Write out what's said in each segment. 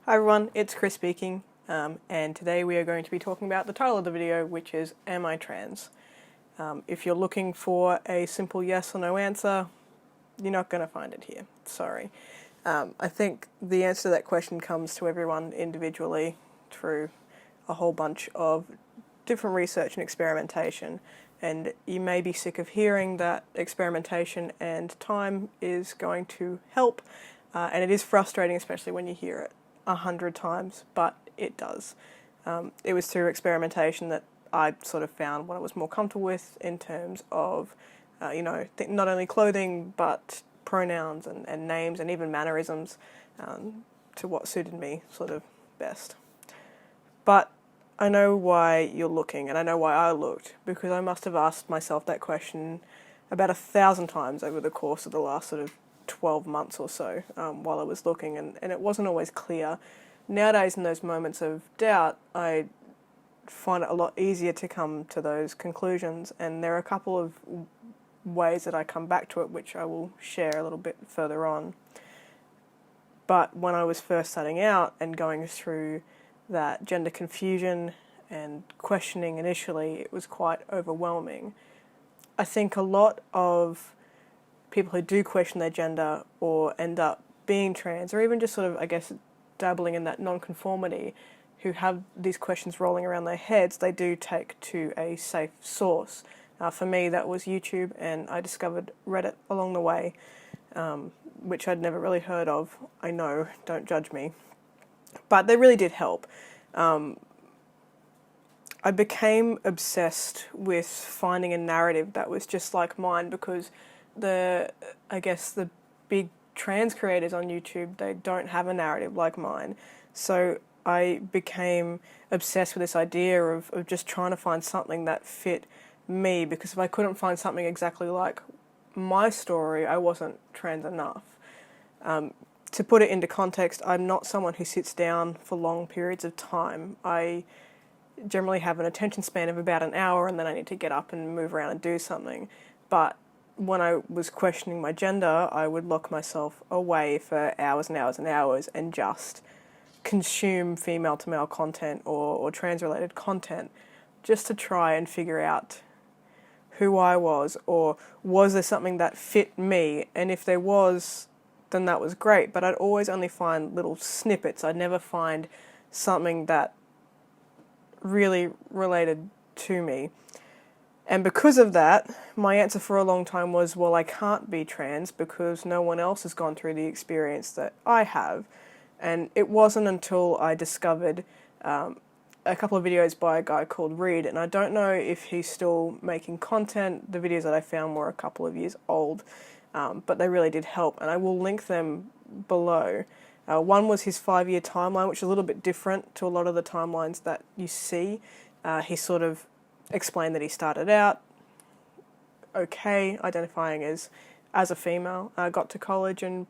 Hi everyone, it's Chris speaking, and today we are going to be talking about the title of the video, which is Am I Trans? If you're looking for a simple yes or no answer, you're not going to find it here, sorry. I think the answer to that question comes to everyone individually through a whole bunch of different research and experimentation, and you may be sick of hearing that experimentation and time is going to help, and it is frustrating, especially when you hear it 100 times, but it does. It was through experimentation that I sort of found what I was more comfortable with in terms of, not only clothing, but pronouns and names and even mannerisms to what suited me sort of best. But I know why you're looking, and I know why I looked, because I must have asked myself that question about 1,000 times over the course of the last sort of 12 months or so while I was looking, and it wasn't always clear. Nowadays, in those moments of doubt, I find it a lot easier to come to those conclusions, and there are a couple of ways that I come back to it, which I will share a little bit further on. But when I was first starting out and going through that gender confusion and questioning initially, it was quite overwhelming. I think a lot of people who do question their gender or end up being trans, or even just sort of, I guess, dabbling in that non-conformity, who have these questions rolling around their heads, they do take to a safe source. For me, that was YouTube, and I discovered Reddit along the way, which I'd never really heard of. I know, don't judge me. But they really did help. I became obsessed with finding a narrative that was just like mine, because the big trans creators on YouTube, they don't have a narrative like mine. So I became obsessed with this idea of just trying to find something that fit me, because if I couldn't find something exactly like my story, I wasn't trans enough. To put it into context, I'm not someone who sits down for long periods of time. I generally have an attention span of about an hour, and then I need to get up and move around and do something. But when I was questioning my gender, I would lock myself away for hours and hours and hours and just consume female-to-male content or trans-related content just to try and figure out who I was, or was there something that fit me, and if there was, then that was great. But I'd always only find little snippets. I'd never find something that really related to me. And because of that, my answer for a long time was, well, I can't be trans because no one else has gone through the experience that I have. And it wasn't until I discovered a couple of videos by a guy called Reid, and I don't know if he's still making content. The videos that I found were a couple of years old, but they really did help, and I will link them below. One was his 5-year timeline, which is a little bit different to a lot of the timelines that you see. He sort of explained that he started out okay, identifying as a female, got to college and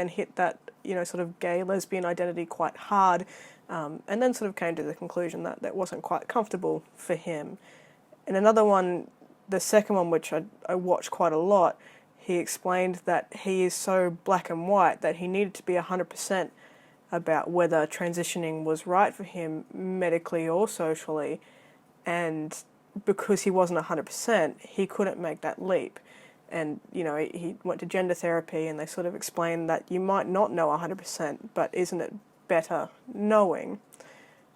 hit that sort of gay lesbian identity quite hard, and then sort of came to the conclusion that that wasn't quite comfortable for him. In another one, the second one, which I watched quite a lot, he explained that he is so black and white that he needed to be 100% about whether transitioning was right for him medically or socially, and because he wasn't 100%, he couldn't make that leap. And, he went to gender therapy, and they sort of explained that you might not know 100%, but isn't it better knowing?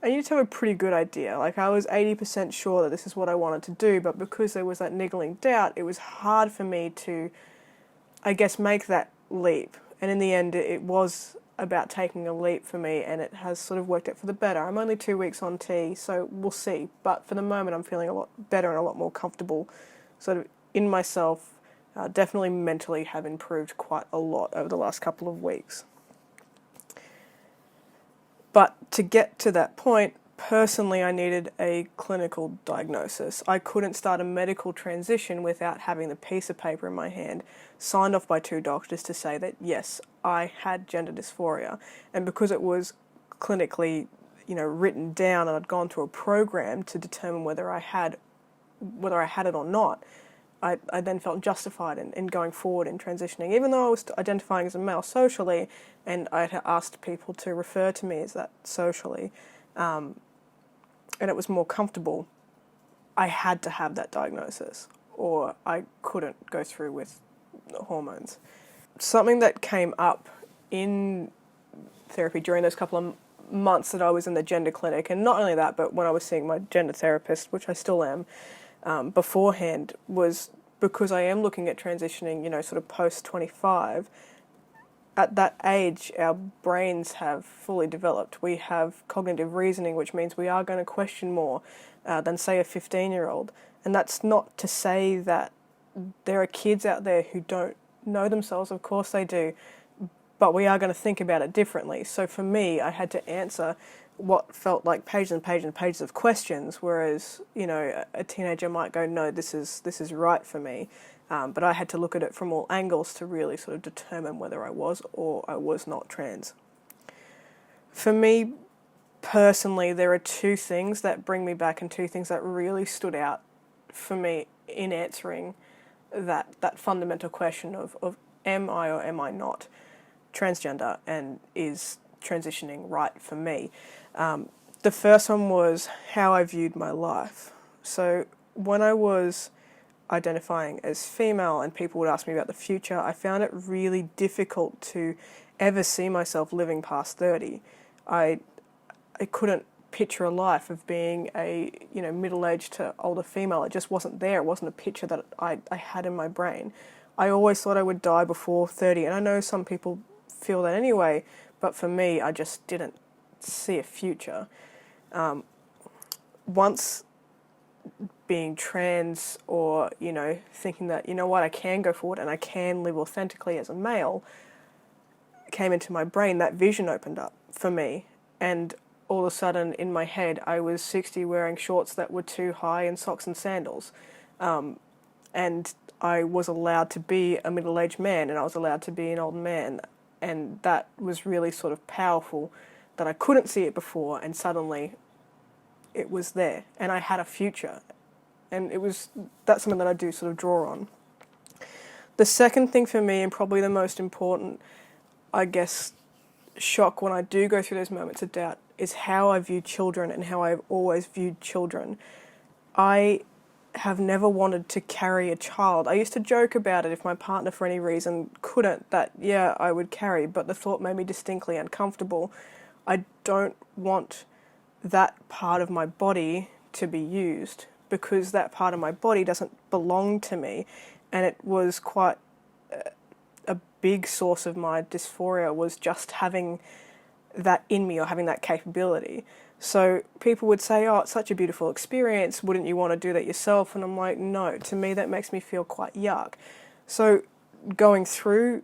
And you need to have a pretty good idea. Like, I was 80% sure that this is what I wanted to do, but because there was that niggling doubt, it was hard for me to, I guess, make that leap. And in the end, it was about taking a leap for me, and it has sort of worked out for the better. I'm only 2 weeks on T, so we'll see. But for the moment, I'm feeling a lot better and a lot more comfortable sort of in myself. Definitely mentally have improved quite a lot over the last couple of weeks. But to get to that point, personally, I needed a clinical diagnosis. I couldn't start a medical transition without having the piece of paper in my hand, signed off by 2 doctors to say that, yes, I had gender dysphoria. And because it was clinically, written down, and I'd gone through a program to determine whether I had it or not, I then felt justified in going forward and transitioning, even though I was identifying as a male socially, and I had asked people to refer to me as that socially, and it was more comfortable. I had to have that diagnosis, or I couldn't go through with the hormones. Something that came up in therapy during those couple of months that I was in the gender clinic, and not only that, but when I was seeing my gender therapist, which I still am, beforehand, was because I am looking at transitioning, sort of post 25. At that age, our brains have fully developed. We have cognitive reasoning, which means we are going to question more than, say, a 15-year-old. And that's not to say that there are kids out there who don't know themselves. Of course they do. But we are going to think about it differently. So for me, I had to answer what felt like pages and pages and pages of questions, whereas, a teenager might go, no, this is right for me. But I had to look at it from all angles to really sort of determine whether I was or I was not trans. For me, personally, there are two things that bring me back and two things that really stood out for me in answering that fundamental question of am I or am I not transgender, and is transitioning right for me. The first one was how I viewed my life. So when I was identifying as female and people would ask me about the future, I found it really difficult to ever see myself living past 30. I couldn't picture a life of being a middle-aged to older female. It just wasn't there. It wasn't a picture that I had in my brain. I always thought I would die before 30, and I know some people feel that anyway, but for me, I just didn't see a future. Once being trans, or thinking that I can go forward and I can live authentically as a male, came into my brain, that vision opened up for me, and all of a sudden in my head I was 60 wearing shorts that were too high and socks and sandals, and I was allowed to be a middle-aged man, and I was allowed to be an old man, and that was really sort of powerful, that I couldn't see it before, and suddenly it was there, and I had a future. And that's something that I do sort of draw on. The second thing for me, and probably the most important, I guess, shock when I do go through those moments of doubt, is how I view children and how I've always viewed children. I have never wanted to carry a child. I used to joke about it if my partner for any reason couldn't, that I would carry, but the thought made me distinctly uncomfortable. I don't want that part of my body to be used, because that part of my body doesn't belong to me, and it was quite a big source of my dysphoria, was just having that in me or having that capability. So people would say, oh, it's such a beautiful experience, wouldn't you want to do that yourself? And I'm like, no, to me that makes me feel quite yuck. So going through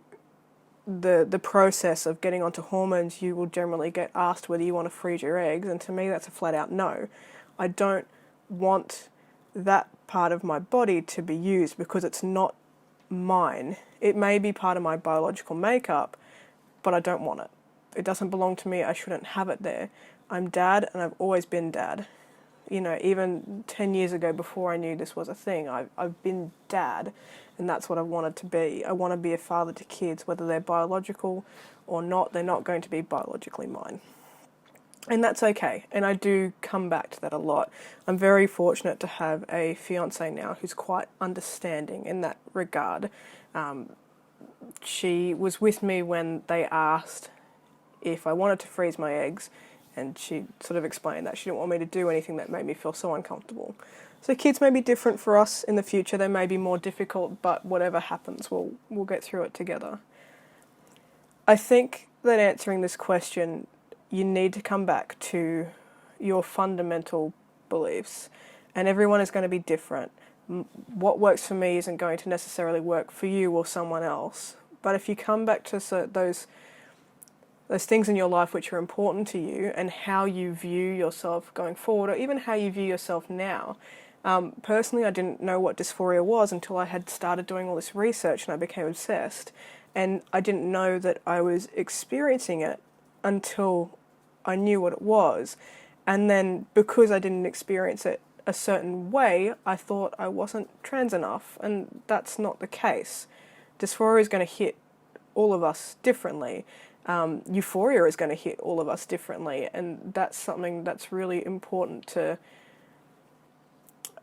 the process of getting onto hormones, you will generally get asked whether you want to freeze your eggs, and to me that's a flat out no. I don't want that part of my body to be used because it's not mine. It may be part of my biological makeup, but I don't want it. It doesn't belong to me. I shouldn't have it there. I'm dad, and I've always been dad. Even 10 years ago, before I knew this was a thing, I've been dad, and that's what I wanted to be. I want to be a father to kids, whether they're biological or not. They're not going to be biologically mine. And that's okay, and I do come back to that a lot. I'm very fortunate to have a fiancé now who's quite understanding in that regard. She was with me when they asked if I wanted to freeze my eggs, and she sort of explained that she didn't want me to do anything that made me feel so uncomfortable. So kids may be different for us in the future, they may be more difficult, but whatever happens, we'll get through it together. I think that answering this question, you need to come back to your fundamental beliefs, and everyone is going to be different. What works for me isn't going to necessarily work for you or someone else, but if you come back to those things in your life which are important to you, and how you view yourself going forward, or even how you view yourself now. Personally, I didn't know what dysphoria was until I had started doing all this research and I became obsessed, and I didn't know that I was experiencing it until I knew what it was. And then because I didn't experience it a certain way, I thought I wasn't trans enough, and that's not the case. Dysphoria is going to hit all of us differently. Euphoria is going to hit all of us differently, and that's something that's really important to,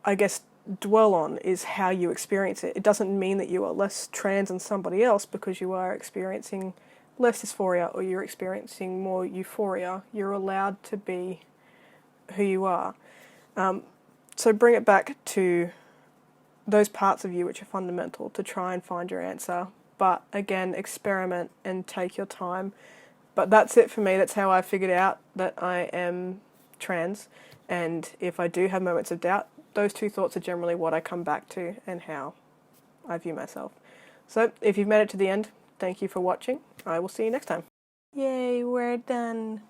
I guess, dwell on, is how you experience it. It doesn't mean that you are less trans than somebody else because you are experiencing less dysphoria or you're experiencing more euphoria. You're allowed to be who you are. So bring it back to those parts of you which are fundamental to try and find your answer. But again, experiment and take your time. But that's it for me. That's how I figured out that I am trans. And if I do have moments of doubt, those two thoughts are generally what I come back to and how I view myself. So if you've made it to the end, thank you for watching. I will see you next time. Yay, we're done.